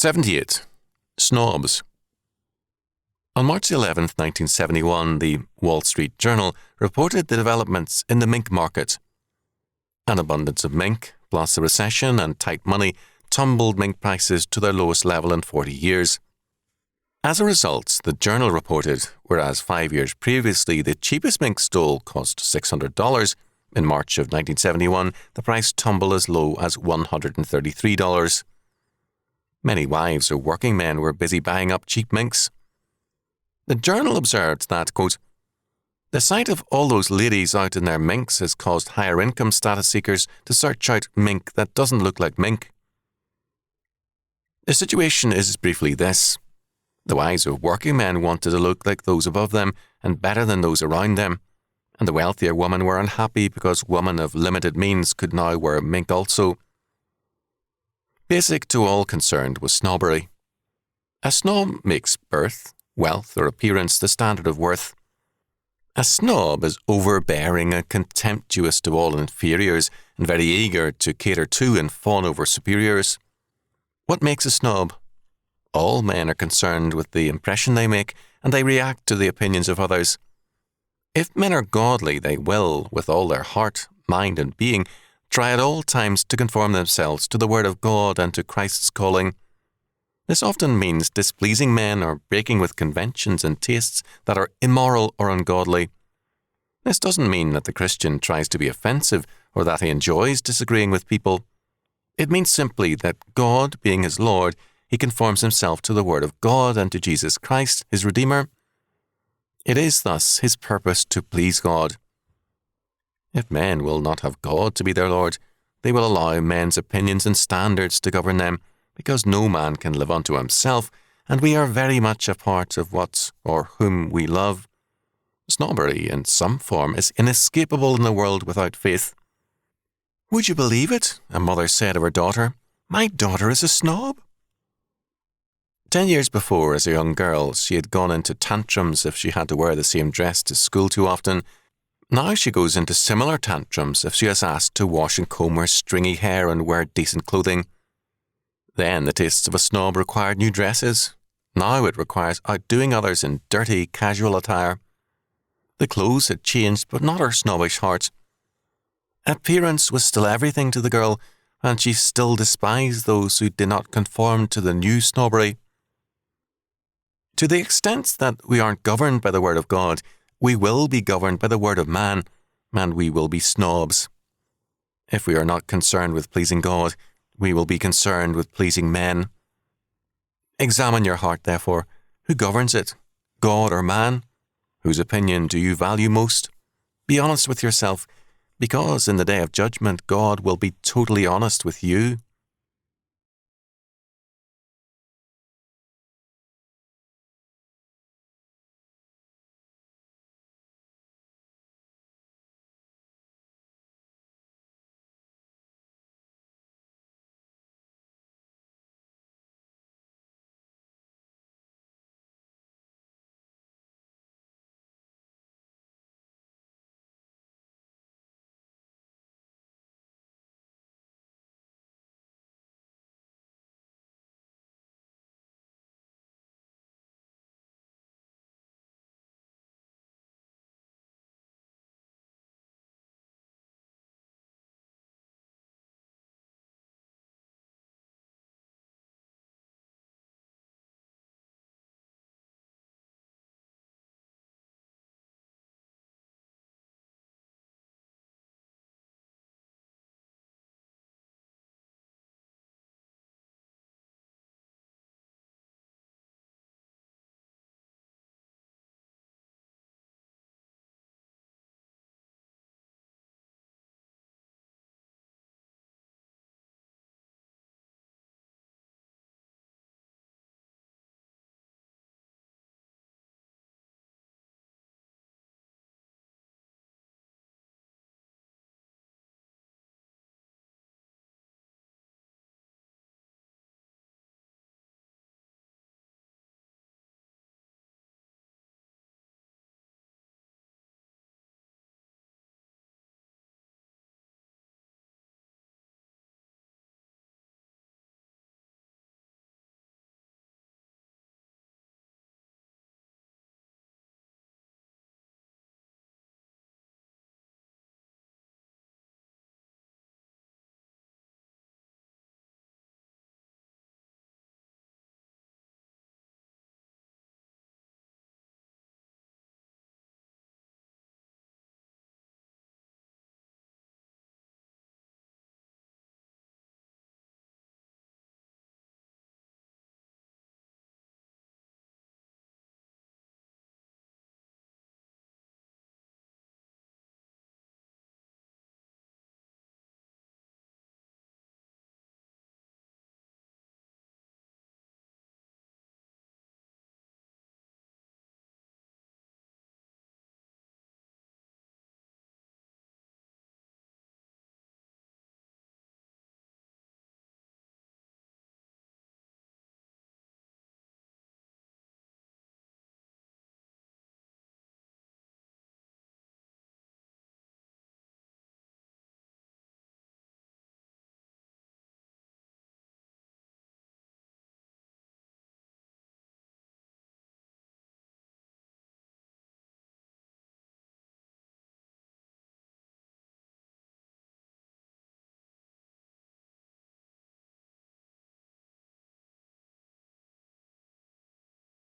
78. Snobs. On March 11, 1971, the Wall Street Journal reported the developments in the mink market. An abundance of mink, plus a recession and tight money, tumbled mink prices to their lowest level in 40 years. As a result, the Journal reported, whereas 5 years previously the cheapest mink stole cost $600, in March of 1971 the price tumbled as low as $133. Many wives of working men were busy buying up cheap minks. The Journal observed that, quote, "The sight of all those ladies out in their minks has caused higher income status seekers to search out mink that doesn't look like mink." The situation is briefly this. The wives of working men wanted to look like those above them and better than those around them, and the wealthier women were unhappy because women of limited means could now wear mink also. Basic to all concerned was snobbery. A snob makes birth, wealth, or appearance the standard of worth. A snob is overbearing and contemptuous to all inferiors and very eager to cater to and fawn over superiors. What makes a snob? All men are concerned with the impression they make, and they react to the opinions of others. If men are godly, they will, with all their heart, mind, and being, try at all times to conform themselves to the Word of God and to Christ's calling. This often means displeasing men or breaking with conventions and tastes that are immoral or ungodly. This doesn't mean that the Christian tries to be offensive or that he enjoys disagreeing with people. It means simply that God, being his Lord, he conforms himself to the Word of God and to Jesus Christ, his Redeemer. It is thus his purpose to please God. If men will not have God to be their Lord, they will allow men's opinions and standards to govern them, because no man can live unto himself, and we are very much a part of what or whom we love. Snobbery in some form is inescapable in a world without faith. "Would you believe it?" a mother said of her daughter. "My daughter is a snob." 10 years before, as a young girl, she had gone into tantrums if she had to wear the same dress to school too often. Now she goes into similar tantrums if she is asked to wash and comb her stringy hair and wear decent clothing. Then the tastes of a snob required new dresses. Now it requires outdoing others in dirty, casual attire. The clothes had changed, but not her snobbish heart. Appearance was still everything to the girl, and she still despised those who did not conform to the new snobbery. To the extent that we aren't governed by the Word of God, we will be governed by the word of man, and we will be snobs. If we are not concerned with pleasing God, we will be concerned with pleasing men. Examine your heart, therefore. Who governs it? God or man? Whose opinion do you value most? Be honest with yourself, because in the day of judgment God will be totally honest with you.